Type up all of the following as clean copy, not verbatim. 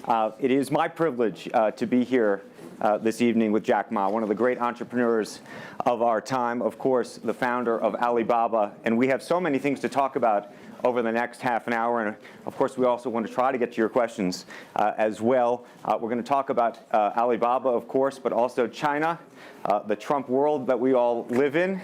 It is my privilege to be here this evening with Jack Ma, one of the great entrepreneurs of our time, of course, the founder of Alibaba. And we have so many things to talk about over the next half an hour. And of course, we also want to try to get to your questions as well. We're going to talk about Alibaba, of course, but also China, the Trump world that we all live in,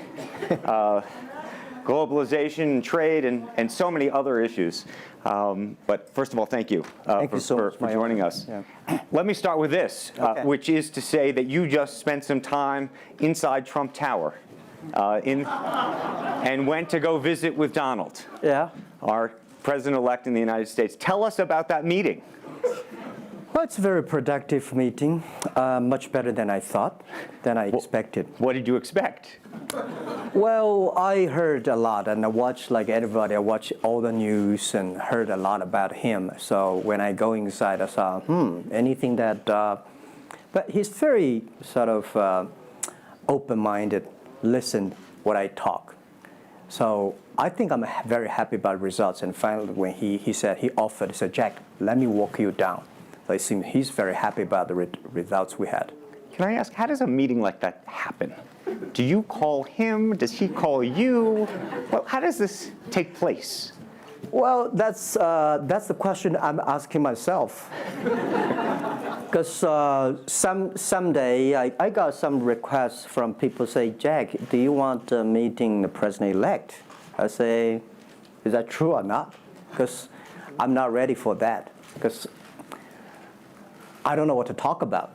globalization, trade, and so many other issues. But first of all, thank you for joining us. Yeah. Let me start with this, which is to say that you just spent some time inside Trump Tower and went to go visit with Donald, our president-elect in the United States. Tell us about that meeting. Well, it's a very productive meeting, much better than I thought, than I expected. What did you expect? Well, I heard a lot, and I watched, like everybody, I watched all the news and heard a lot about him. So when I go inside, I saw, anything that, but he's very sort of open-minded, listen what I talk. So I think I'm very happy about results. And finally, when he said, he said, Jack, let me walk you down. So it seems he's very happy about the results we had. Can I ask, how does a meeting like that happen? Do you call him? Does he call you? Well, how does this take place? Well, that's the question I'm asking myself. Because someday I got some requests from people say, Jack, do you want a meeting the president-elect? I say, is that true or not? Because I'm not ready for that. Because I don't know what to talk about.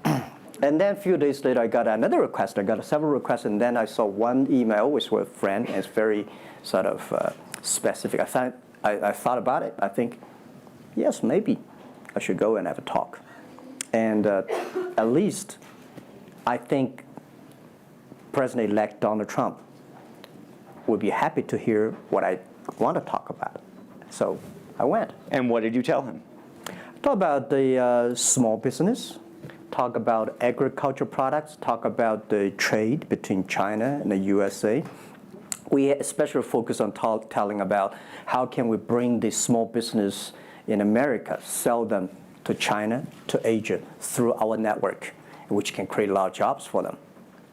And then a few days later, I got another request. I got several requests, and then I saw one email with a friend, and it's very sort of specific. I thought about it. I think, yes, maybe I should go and have a talk. And at least I think President-elect Donald Trump would be happy to hear what I want to talk about. So I went. And what did you tell him? Talk about the small business, talk about agriculture products, talk about the trade between China and the USA. We especially focus on telling about how can we bring the small business in America, sell them to China, to Asia, through our network, which can create a lot of jobs for them.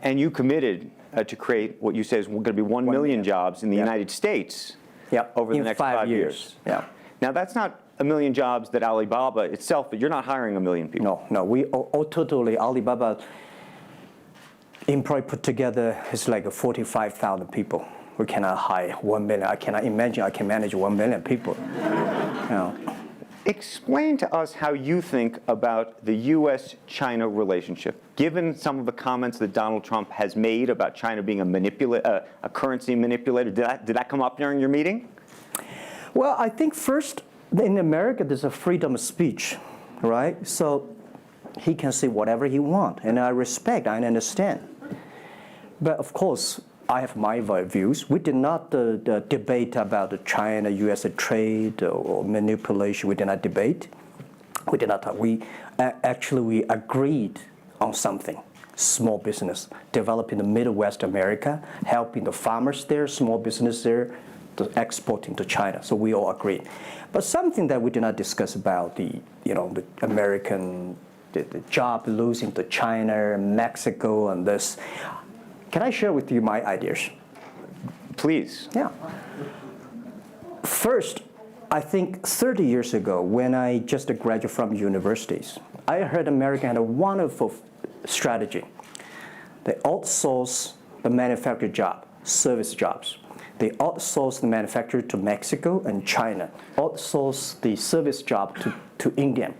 And you committed to create what you say is going to be 1 million jobs in the United States over the next 5 years. Yeah. Now, that's not a million jobs that Alibaba itself, but you're not hiring 1 million people. No, we totally, Alibaba employee put together is like 45,000 people. We cannot hire 1 million. I cannot imagine I can manage 1 million people. Explain to us how you think about the U.S.-China relationship, given some of the comments that Donald Trump has made about China being a currency manipulator. Did that come up during your meeting? Well, I think first, in America, there's a freedom of speech, right? So he can say whatever he wants, and I respect, I understand. But of course, I have my views. We did not debate about the China-U.S. trade or manipulation. We did not debate. We did not talk. We agreed on something. Small business, developing the Midwest America, helping the farmers there, small business there, exporting to China. So we all agreed. But something that we did not discuss about the American the job losing to China, Mexico, and this. Can I share with you my ideas? Please. Yeah. First, I think 30 years ago, when I just graduated from universities, I heard America had a wonderful strategy. They outsource the manufacturing job, service jobs. They outsource the manufacturer to Mexico and China, outsource the service job to India.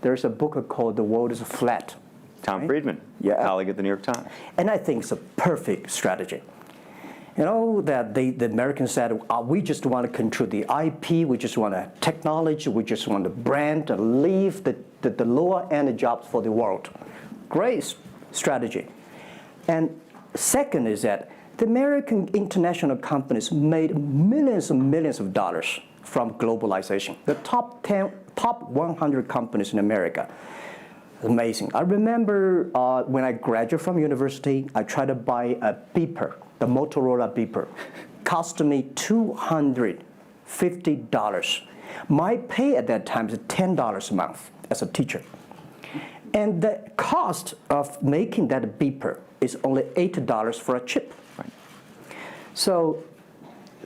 There's a book called The World is Flat. Tom Friedman, colleague at the New York Times. And I think it's a perfect strategy. You know, that the Americans said, we just want to control the IP, we just want technology, we just want the brand, and leave the lower-end jobs for the world. Great strategy. And second is that the American international companies made millions and millions of dollars from globalization. The top 100 companies in America. Amazing. I remember when I graduated from university, I tried to buy a beeper, the Motorola beeper. Cost me $250. My pay at that time is $10 a month as a teacher. And the cost of making that beeper is only $8 for a chip. Right. So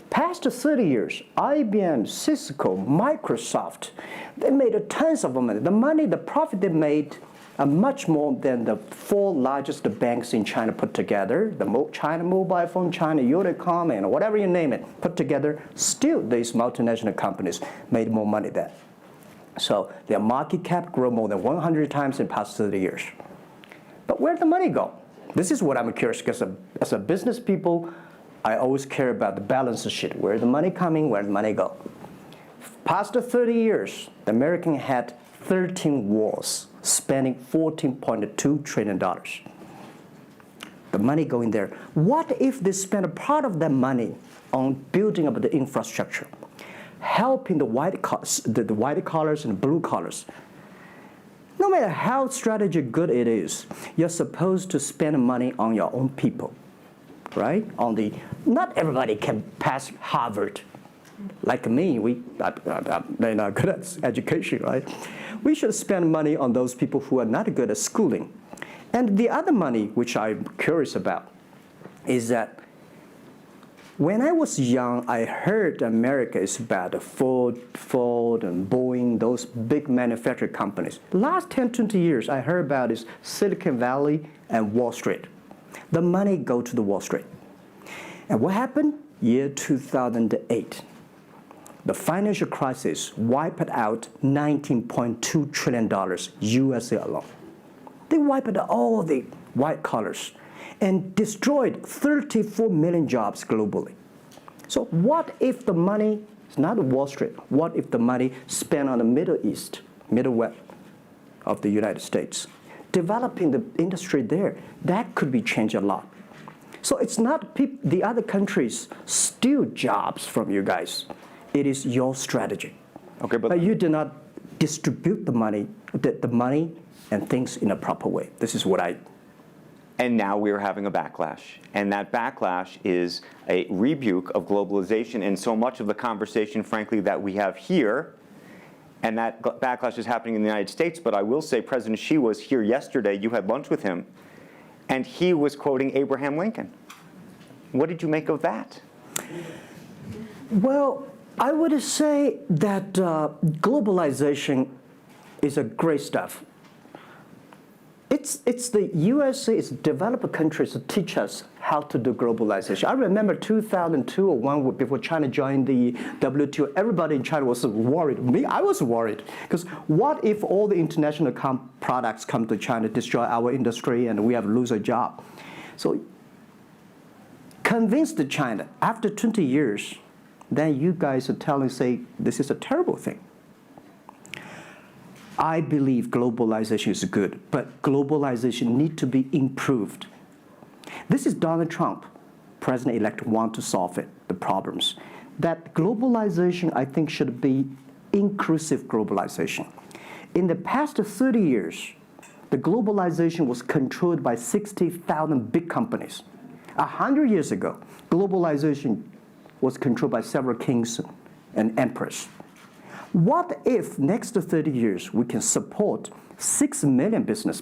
past 30 years, IBM, Cisco, Microsoft, they made tons of money. The profit they made are much more than the 4 largest banks in China put together, the China Mobile Phone, China Unicom, and whatever you name it, put together. Still, these multinational companies made more money then. So their market cap grew more than 100 times in the past 30 years. But where'd the money go? This is what I'm curious, because as a business people, I always care about the balance sheet. Where's the money coming? Where'd the money go? Past 30 years, the American had 13 wars, spending $14.2 trillion. The money going there. What if they spend a part of that money on building up the infrastructure, helping the white collars and the blue collars? No matter how strategy good it is, you're supposed to spend money on your own people, right? Not everybody can pass Harvard. Like me, they're not good at education, right? We should spend money on those people who are not good at schooling. And the other money, which I'm curious about, is that when I was young, I heard America is about Ford and Boeing, those big manufacturing companies. Last 10, 20 years, I heard about is Silicon Valley and Wall Street. The money go to the Wall Street. And what happened? Year 2008. The financial crisis wiped out $19.2 trillion USA alone. They wiped out all the white collars and destroyed 34 million jobs globally. So what if the money is not Wall Street? What if the money spent on the Middle East, Middle-West of the United States, developing the industry there? That could be changed a lot. So it's not the other countries steal jobs from you guys. It is your strategy. Okay, but you do not distribute the money and things in a proper way. This is what I. And now we are having a backlash. And that backlash is a rebuke of globalization. And so much of the conversation, frankly, that we have here, and that backlash is happening in the United States. But I will say President Xi was here yesterday. You had lunch with him. And he was quoting Abraham Lincoln. What did you make of that? Well, I would say that globalization is a great stuff. It's the USA, it's developed countries to teach us how to do globalization. I remember 2002 or 1 before China joined the WTO, everybody in China was worried. Me, I was worried. Because what if all the international products come to China, destroy our industry, and we have lose a job? So convinced China, after 20 years, then you guys are say, this is a terrible thing. I believe globalization is good, but globalization needs to be improved. This is Donald Trump, president-elect, want to solve it, the problems. That globalization, I think, should be inclusive globalization. In the past 30 years, the globalization was controlled by 60,000 big companies. 100 years ago, globalization was controlled by several kings and emperors. What if next 30 years we can support 6 million business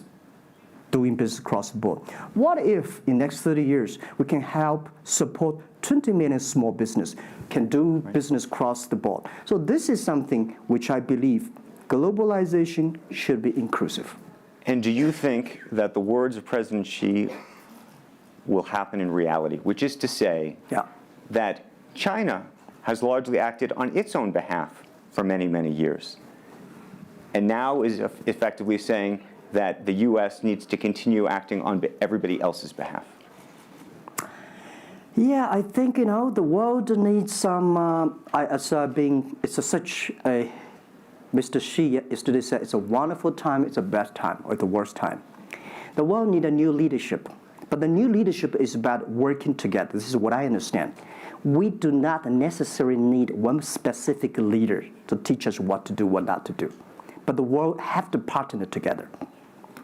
doing business across the board? What if in next 30 years we can help support 20 million small business can do business across the board? So this is something which I believe globalization should be inclusive. And do you think that the words of President Xi will happen in reality, which is to say that China has largely acted on its own behalf for many, many years, and now is effectively saying that the U.S. needs to continue acting on everybody else's behalf? Yeah, I think, the world needs some, Mr. Xi yesterday said, it's a wonderful time, it's a bad time, or the worst time. The world needs a new leadership, but the new leadership is about working together. This is what I understand. We do not necessarily need one specific leader to teach us what to do, what not to do. But the world have to partner together.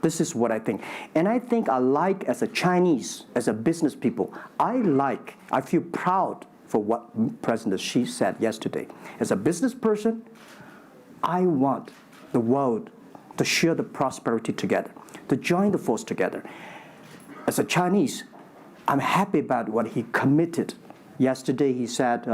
This is what I think. And I think as a Chinese, as a business people, I feel proud for what President Xi said yesterday. As a business person, I want the world to share the prosperity together, to join the force together. As a Chinese, I'm happy about what he committed. Yesterday he said,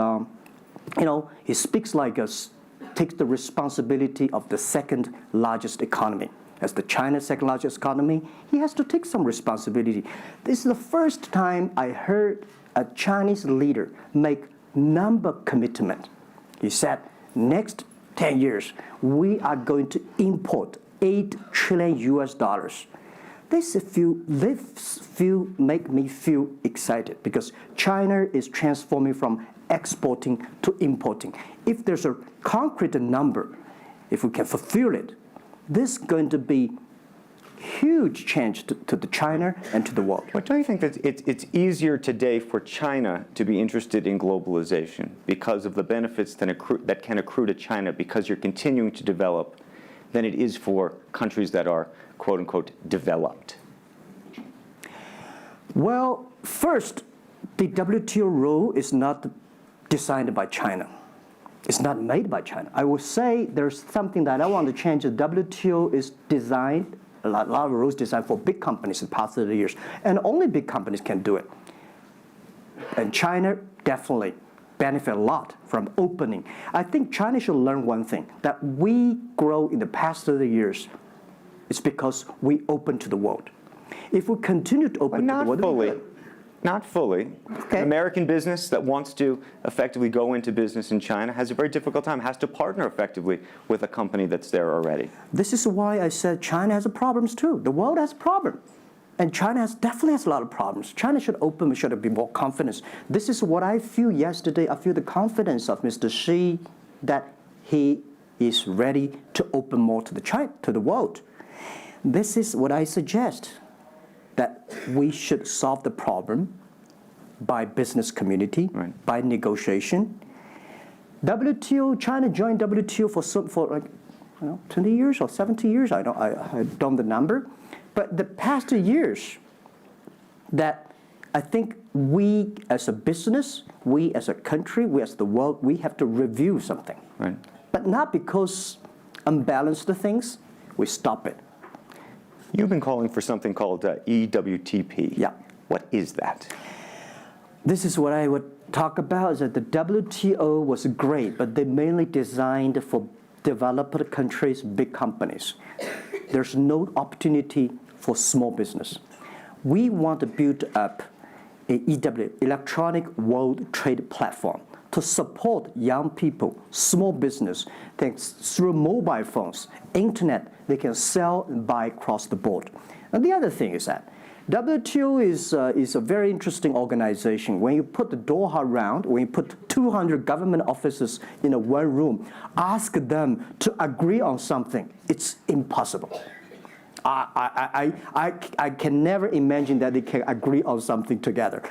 he speaks like us, takes the responsibility of the second largest economy. As the China's second largest economy, he has to take some responsibility. This is the first time I heard a Chinese leader make number commitment. He said, next 10 years, we are going to import $8 trillion US. This make me feel excited because China is transforming from exporting to importing. If there's a concrete number, if we can fulfill it, this is going to be huge change to the China and to the world. But don't you think that it's easier today for China to be interested in globalization because of the benefits that can accrue to China because you're continuing to develop than it is for countries that are, quote unquote, developed? Well, first, the WTO rule is not designed by China. It's not made by China. I would say there's something that I want to change. The WTO is designed, a lot of rules designed for big companies in the past 30 years, and only big companies can do it. And China definitely benefit a lot from opening. I think China should learn one thing, that we grow in the past 30 years, it's because we open to the world. If we continue to open to the world, not fully. Okay. An American business that wants to effectively go into business in China has a very difficult time, has to partner effectively with a company that's there already. This is why I said China has problems too. The world has problems. And China definitely has a lot of problems. China should open, should be more confidence. This is what I feel yesterday. I feel the confidence of Mr. Xi that he is ready to open more to the world. This is what I suggest, that we should solve the problem by business community, right, by negotiation. WTO, China joined WTO for like 20 years or 70 years. I don't know the number, but the past 2 years, that I think we as a business, we as a country, we as the world, we have to review something. Right. But not because unbalanced things, we stop it. You've been calling for something called EWTP. Yeah. What is that? This is what I would talk about, is that the WTO was great, but they mainly designed for developed countries, big companies. There's no opportunity for small business. We want to build up a electronic world trade platform to support young people, small business, thanks through mobile phones, internet, they can sell and buy across the board. And the other thing is that WTO is a very interesting organization. When you put the Doha round, when you put 200 government officers in one room, ask them to agree on something, it's impossible. I can never imagine that they can agree on something together.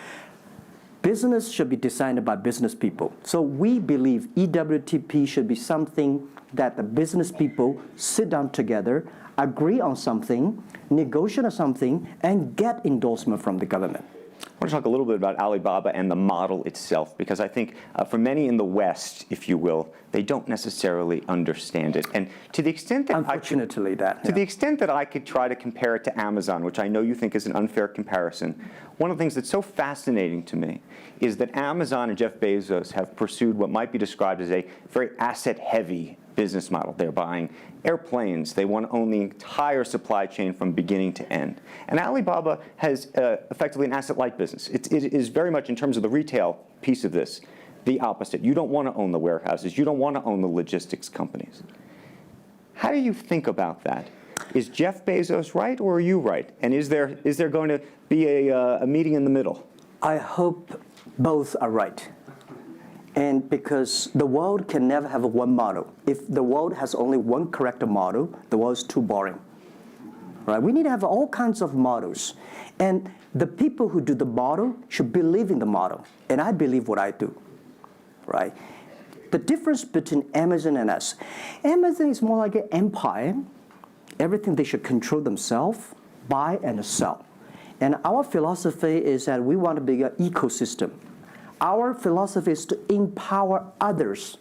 Business should be designed by business people. So we believe EWTP should be something that the business people sit down together, agree on something, negotiate on something, and get endorsement from the government. I want to talk a little bit about Alibaba and the model itself, because I think for many in the West, if you will, they don't necessarily understand it. And to the extent that the extent that I could try to compare it to Amazon, which I know you think is an unfair comparison, one of the things that's so fascinating to me is that Amazon and Jeff Bezos have pursued what might be described as a very asset-heavy business model. They're buying airplanes. They want to own the entire supply chain from beginning to end. And Alibaba has effectively an asset-light business. It is very much, in terms of the retail piece of this, the opposite. You don't want to own the warehouses. You don't want to own the logistics companies. How do you think about that? Is Jeff Bezos right, or are you right? And is there going to be a meeting in the middle? I hope both are right. And because the world can never have one model. If the world has only one correct model, the world is too boring. Right? We need to have all kinds of models. And the people who do the model should believe in the model. And I believe what I do. Right? The difference between Amazon and us. Amazon is more like an empire. Everything they should control themselves, buy and sell. And our philosophy is that we want to be an ecosystem. Our philosophy is to empower others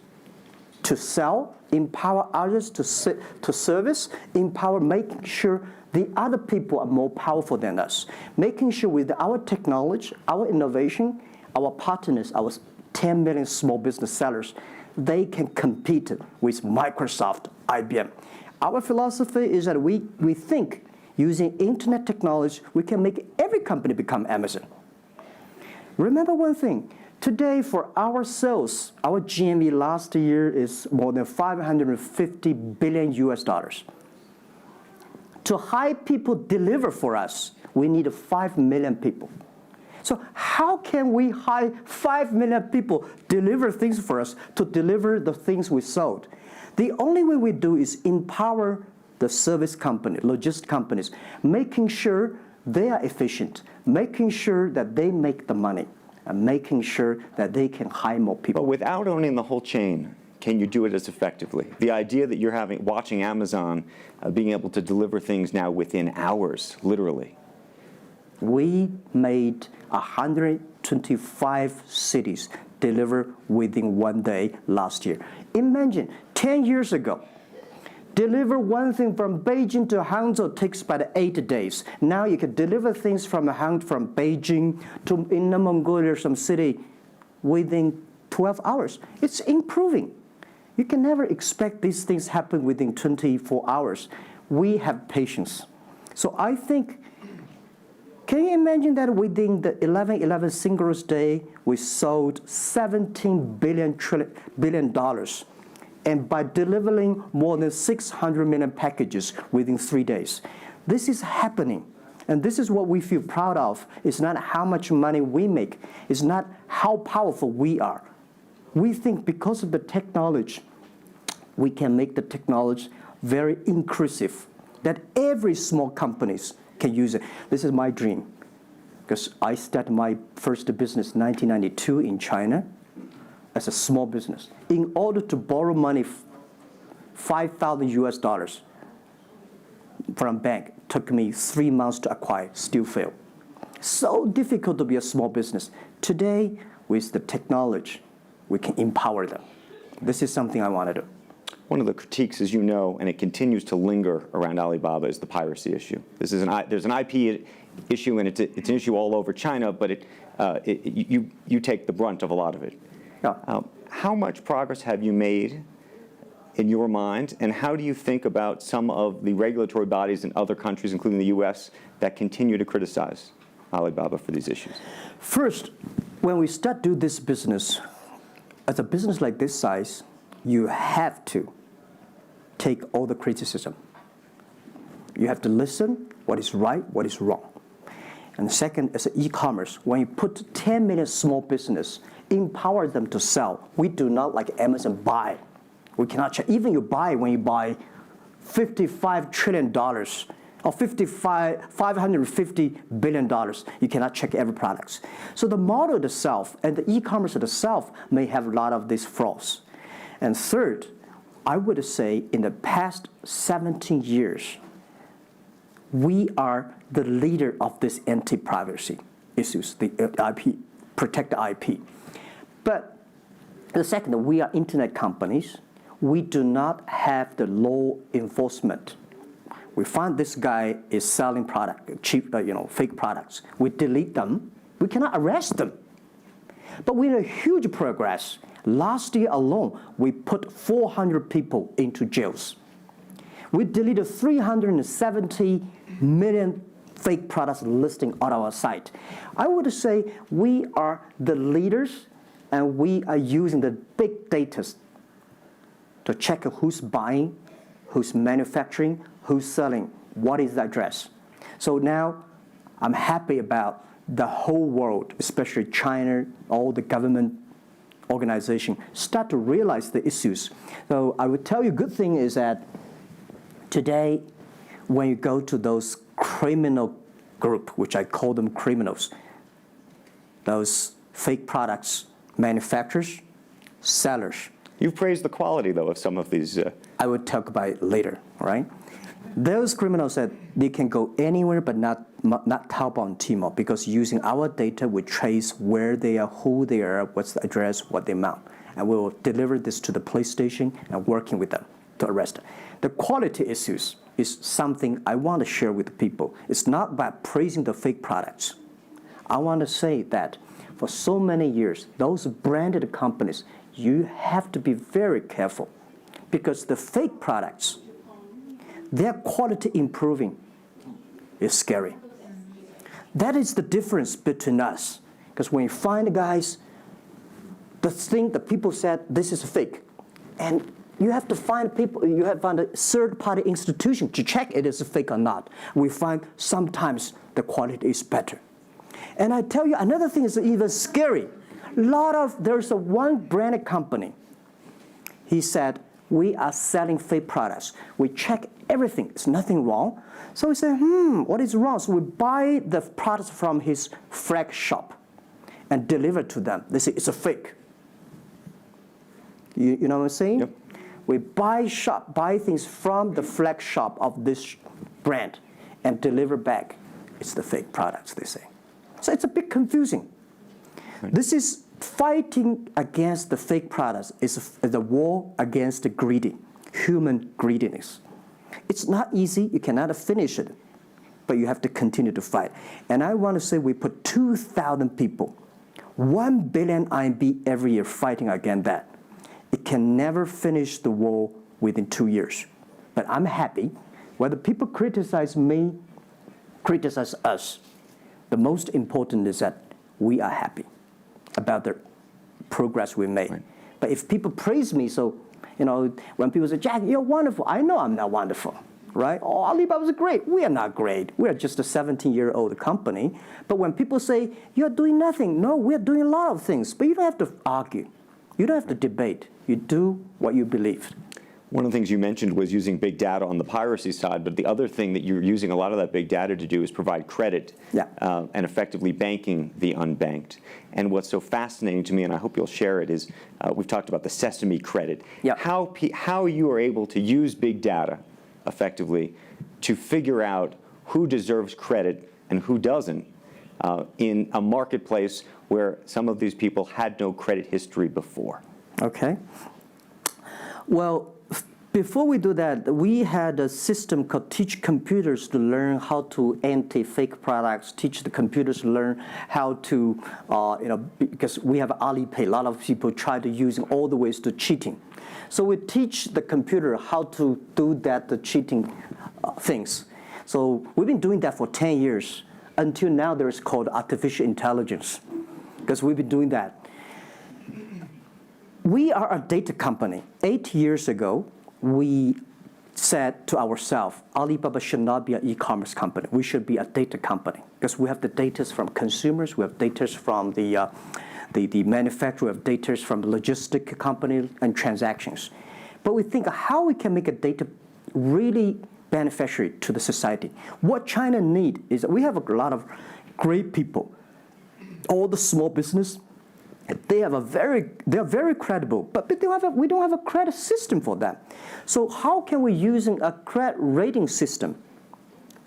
to sell, empower others to service, empower making sure the other people are more powerful than us, making sure with our technology, our innovation, our partners, our 10 million small business sellers, they can compete with Microsoft, IBM. Our philosophy is that we think using internet technology, we can make every company become Amazon. Remember one thing, today for our sales, our GMV last year is more than 550 billion US dollars. To hire people deliver for us, we need 5 million people. So how can we hire 5 million people deliver things for us to deliver the things we sold? The only way we do is empower the service company, logistics companies, making sure they are efficient, making sure that they make the money, and making sure that they can hire more people. But without owning the whole chain, can you do it as effectively? The idea that you're watching Amazon being able to deliver things now within hours, literally. We made 125 cities deliver within 1 day last year. Imagine, 10 years ago, deliver one thing from Beijing to Hangzhou takes about 8 days. Now you can deliver things from Beijing to Inner Mongolia, some city, within 12 hours. It's improving. You can never expect these things happen within 24 hours. We have patience. So I think, can you imagine that within the 11/11 Singles Day, we sold $17 billion, and by delivering more than 600 million packages within 3 days. This is happening, and this is what we feel proud of. It's not how much money we make. It's not how powerful we are. We think because of the technology, we can make the technology very inclusive, that every small companies can use it. This is my dream, because I started my first business in 1992 in China as a small business. In order to borrow money, 5,000 US dollars from a bank, took me 3 months to acquire, still failed. So difficult to be a small business. Today, with the technology, we can empower them. This is something I want to do. One of the critiques, as you know, and it continues to linger around Alibaba, is the piracy issue. There's an IP issue, and it's an issue all over China, but you take the brunt of a lot of it. Yeah. How much progress have you made in your mind, and how do you think about some of the regulatory bodies in other countries, including the US, that continue to criticize Alibaba for these issues? First, when we start do this business, as a business like this size, you have to take all the criticism. You have to listen what is right, what is wrong. And second, as an e-commerce, when you put 10 million small business, empower them to sell. We do not like Amazon buy. We cannot check. Even when you buy $55 trillion or $550 billion, you cannot check every product. So the model itself and the e-commerce itself may have a lot of these flaws. And third, I would say in the past 17 years, we are the leader of this anti-privacy issues, the IP, protect the IP. But the second, we are internet companies. We do not have the law enforcement. We find this guy is selling cheap, fake products. We delete them. We cannot arrest them. But we made huge progress. Last year alone, we put 400 people into jails. We deleted 370 million fake products listing on our site. I would say we are the leaders, and we are using the big data to check who's buying, who's manufacturing, who's selling, what is the address. So now I'm happy about the whole world, especially China, all the government organization, start to realize the issues. So I would tell you, good thing is that today, when you go to those criminal group, which I call them criminals, those fake products manufacturers, sellers. You've praised the quality, though, of some of these. I would talk about it later, right? Those criminals said they can go anywhere but not Taobao and Tmall, because using our data, we trace where they are, who they are, what's the address, what the amount. and we will deliver this to the police station and working with them to arrest them. The quality issues is something I want to share with people. It's not about praising the fake products. I want to say that for so many years, those branded companies, you have to be very careful because the fake products, their quality improving is scary. That is the difference between us. Because when you find guys, the thing that people said, this is fake. And you have to find people, you have to find a third-party institution to check it is fake or not. We find sometimes the quality is better. And I tell you, another thing is even scary. There's one branded company. He said, we are selling fake products. We check everything, there's nothing wrong. So we say, what is wrong? So we buy the products from his flag shop and deliver to them. They say, it's a fake. You know what I'm saying? Yep. We buy things from the flag shop of this brand and deliver back. It's the fake products, they say. So it's a bit confusing. Right. This is fighting against the fake products. It's a war against the human greediness. It's not easy. You cannot finish it, but you have to continue to fight. And I want to say we put 2,000 people, 1 billion RMB every year fighting against that. It can never finish the war within 2 years. But I'm happy. Whether people criticize me, criticize us, the most important is that we are happy about the progress we made. Right. But if people praise me, so when people say, Jack, you're wonderful, I know I'm not wonderful, right? Oh, Alibaba's great. We are not great. We are just a 17-year-old company. But when people say, you're doing nothing, no, we're doing a lot of things. But you don't have to argue. You don't have to debate. You do what you believe. One of the things you mentioned was using big data on the piracy side, but the other thing that you're using a lot of that big data to do is provide credit and effectively banking the unbanked. And what's so fascinating to me, and I hope you'll share it, is we've talked about the Sesame credit. Yep. How you are able to use big data effectively to figure out who deserves credit and who doesn't in a marketplace where some of these people had no credit history before. Okay. Well, before we do that, we had a system called Teach Computers to learn how to anti-fake products, teach the computers to learn how to, because we have Alipay, a lot of people try to use all the ways to cheating. So we teach the computer how to do that, the cheating things. So we've been doing that for 10 years. Until now, there is called artificial intelligence, because we've been doing that. We are a data company. 8 years ago, we said to ourselves, Alibaba should not be an e-commerce company. We should be a data company because we have the data from consumers, we have data from the manufacturer, we have data from the logistic company and transactions. But we think how we can make a data really beneficiary to the society. What China needs is we have a lot of great people. All the small business, they are very credible, but we don't have a credit system for them. So how can we using a credit rating system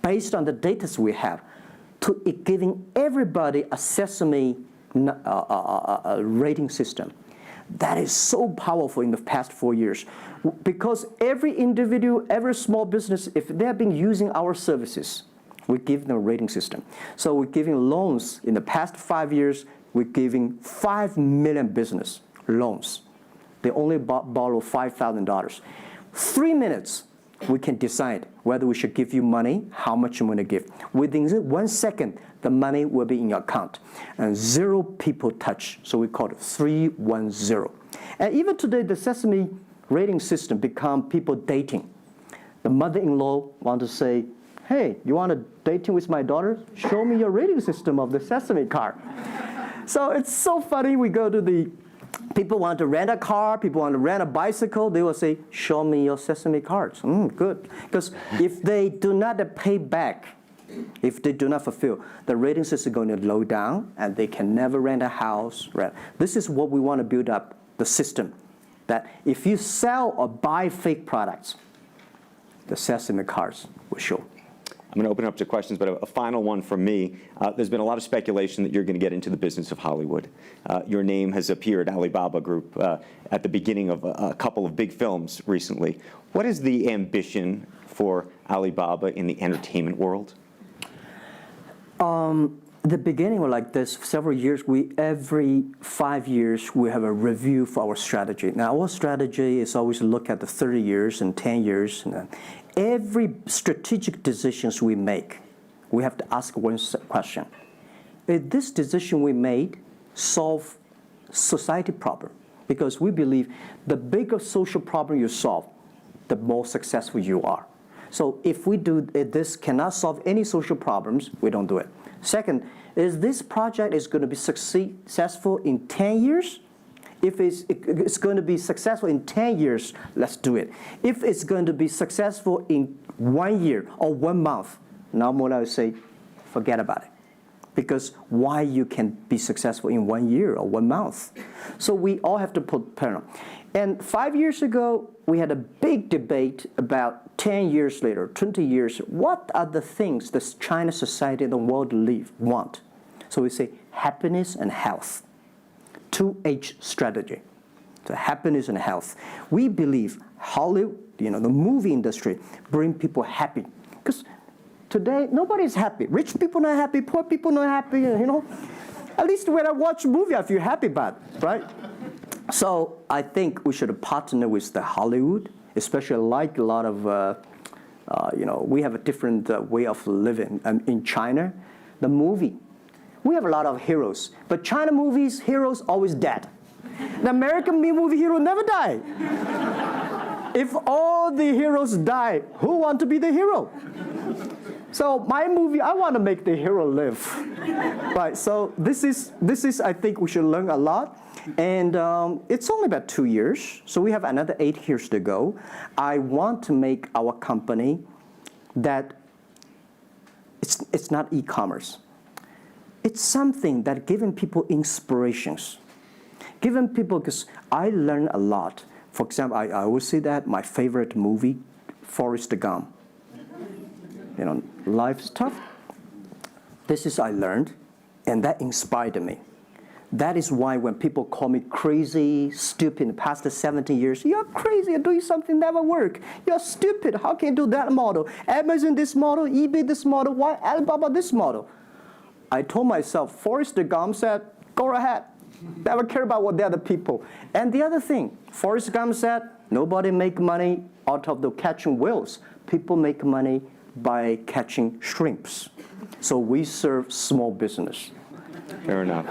based on the data we have to giving everybody a Sesame rating system? That is so powerful in the past 4 years because every individual, every small business, if they have been using our services, we give them a rating system. So we're giving loans in the past 5 years. We're giving 5 million business loans. They only borrow $5,000. 3 minutes, we can decide whether we should give you money, how much you want to give. Within 1 second, the money will be in your account. And 0 people touch, so we call it 310. And even today, the Sesame rating system become people dating. The mother-in-law want to say, hey, you want to dating with my daughter? Show me your rating system of the Sesame card. So it's so funny. We go to people want to rent a car, people want to rent a bicycle. They will say, show me your Sesame cards. Good. Because if they do not pay back, if they do not fulfill, the rating system is going to low down and they can never rent a house. This is what we want to build up, the system. That if you sell or buy fake products, the Sesame cards will show. I'm going to open it up to questions, but a final one from me. There's been a lot of speculation that you're going to get into the business of Hollywood. Your name has appeared, Alibaba Group, at the beginning of a couple of big films recently. What is the ambition for Alibaba in the entertainment world? The beginning was like this. Several years, every 5 years, we have a review for our strategy. Now, our strategy is always look at the 30 years and 10 years. And every strategic decisions we make, we have to ask one question. Did this decision we made solve society problem? Because we believe the bigger social problem you solve, the more successful you are. So if this cannot solve any social problems, we don't do it. Second, is this project is going to be successful in 10 years? If it's going to be successful in 10 years, let's do it. If it's going to be successful in 1 year or 1 month, now more I would say, forget about it. Because why you can be successful in 1 year or 1 month? So we all have to put pen on. And 5 years ago, we had a big debate about 10 years later, 20 years, what are the things that China society and the world want? So we say happiness and health. 2H strategy. So happiness and health. We believe Hollywood, the movie industry, bring people happy. Because today, nobody's happy. Rich people not happy, poor people not happy, At least when I watch a movie, I feel happy about it, right? So I think we should partner with the Hollywood, especially like a lot of, we have a different way of living. In China, the movie, we have a lot of heroes. But China movies, heroes always dead. The American movie hero never die. If all the heroes die, who want to be the hero? So my movie, I want to make the hero live. Right, so this is, I think we should learn a lot. And it's only about 2 years, so we have another 8 years to go. I want to make our company that it's not e-commerce. It's something that giving people inspirations. Giving people, because I learn a lot. For example, I always say that my favorite movie, Forrest Gump. Life's tough. This is I learned, and that inspired me. That is why when people call me crazy, stupid in the past 70 years, you're crazy, you're doing something never work. You're stupid, how can you do that model? Amazon this model, eBay this model, why Alibaba this model? I told myself, Forrest Gump said, go ahead. Never care about what the other people. And the other thing, Forrest Gump said, nobody make money out of the catching whales. People make money by catching shrimps. So we serve small business. Fair enough.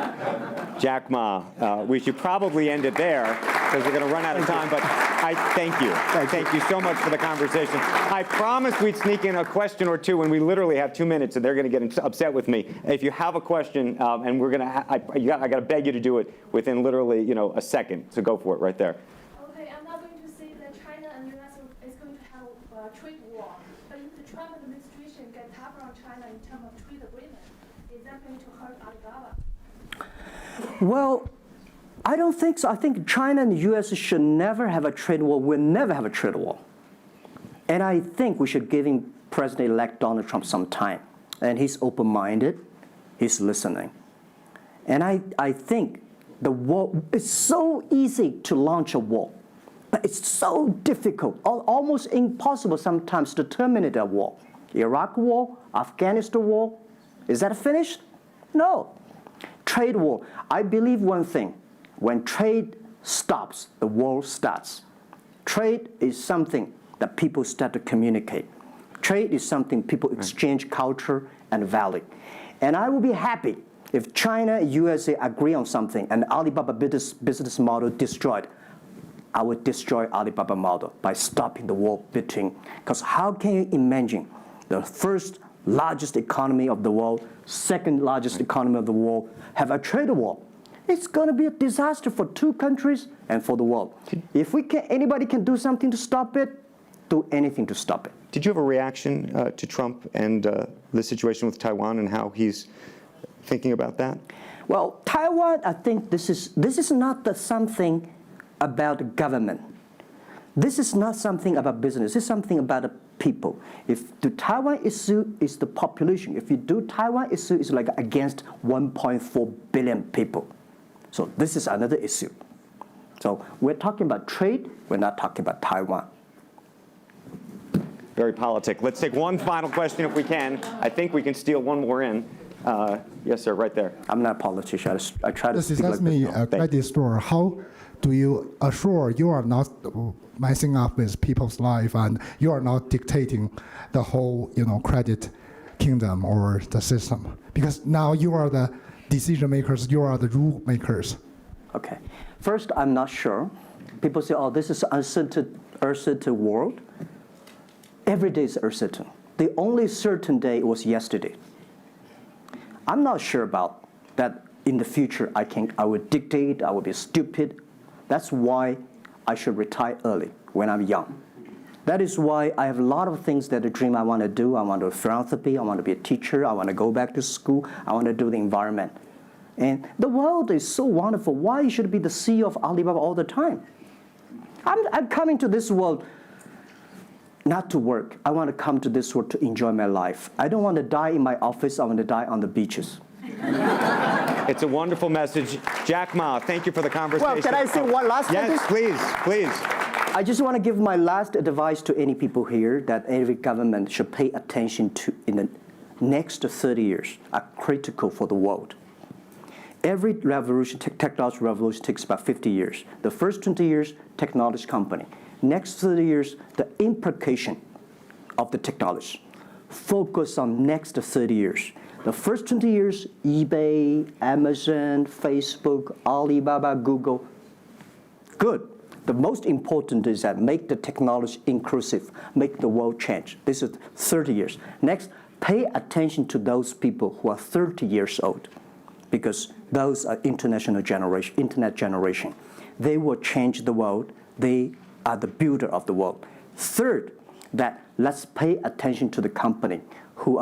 Jack Ma, we should probably end it there because we're going to run out of time, but I thank you. Thank you so much for the conversation. I promised we'd sneak in a question or two, and we literally have 2 minutes, and they're going to get upset with me. If you have a question, and we're going to, I got to beg you to do it within literally, a second. So go for it right there. Okay, I'm not going to say that China and U.S. is going to have a trade war, but if the Trump administration gets tougher on China in terms of trade agreement, is that going to hurt Alibaba? Well, I don't think so. I think China and the U.S. should never have a trade war. We'll never have a trade war. And I think we should give President-elect Donald Trump some time. And he's open-minded. He's listening. And I think the war, it's so easy to launch a war. But it's so difficult, almost impossible sometimes to terminate a war. Iraq war, Afghanistan war, is that finished? No. Trade war. I believe one thing. When trade stops, the war starts. Trade is something that people start to communicate. Trade is something people exchange culture and value. And I will be happy if China and USA agree on something and Alibaba business model destroyed. I would destroy Alibaba model by stopping the war between. Because how can you imagine the first largest economy of the world, second largest economy of the world, have a trade war? It's going to be a disaster for two countries and for the world. If anybody can do something to stop it, do anything to stop it. Did you have a reaction to Trump and the situation with Taiwan and how he's thinking about that? Well, Taiwan, I think this is not something about government. This is not something about business. It's something about people. If the Taiwan issue is the population, if you do Taiwan issue, it's like against 1.4 billion people. So this is another issue. So we're talking about trade, we're not talking about Taiwan. Very politic. Let's take one final question if we can. I think we can steal one more in. Yes, sir, right there. I'm not a politician. I try to This speak is like me, this. a credit store. How do you assure you are not messing up with people's life and you are not dictating the whole, credit kingdom or the system? Because now you are the decision makers, you are the rule makers. Okay. First, I'm not sure. People say, oh, this is uncertain world. Every day is uncertain. The only certain day was yesterday. I'm not sure about that in the future I will dictate, I will be stupid. That's why I should retire early when I'm young. That is why I have a lot of things that I dream I want to do. I want to do philanthropy, I want to be a teacher, I want to go back to school, I want to do the environment. And the world is so wonderful. Why should I be the CEO of Alibaba all the time? I'm coming to this world not to work. I want to come to this world to enjoy my life. I don't want to die in my office. I want to die on the beaches. It's a wonderful message. Jack Ma, thank you for the conversation. Well, can I say one last thing? Yes, please, please. I just want to give my last advice to any people here that every government should pay attention to in the next 30 years are critical for the world. Every revolution, technology revolution takes about 50 years. The first 20 years, technology company. Next 30 years, the implication of the technology. Focus on next 30 years. The first 20 years, eBay, Amazon, Facebook, Alibaba, Google, good. The most important is that make the technology inclusive, make the world change. This is 30 years. Next, pay attention to those people who are 30 years old, because those are internet generation. They will change the world. They are the builder of the world. Third, that let's pay attention to the company who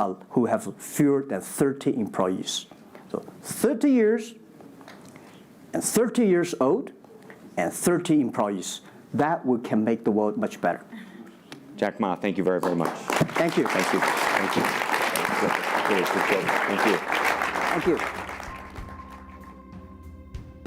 have fewer than 30 employees. So 30 years and 30 years old and 30 employees. That can make the world much better. Jack Ma, thank you very, very much. Thank you. Thank you. Thank you. Really appreciate it. Thank you. Thank you.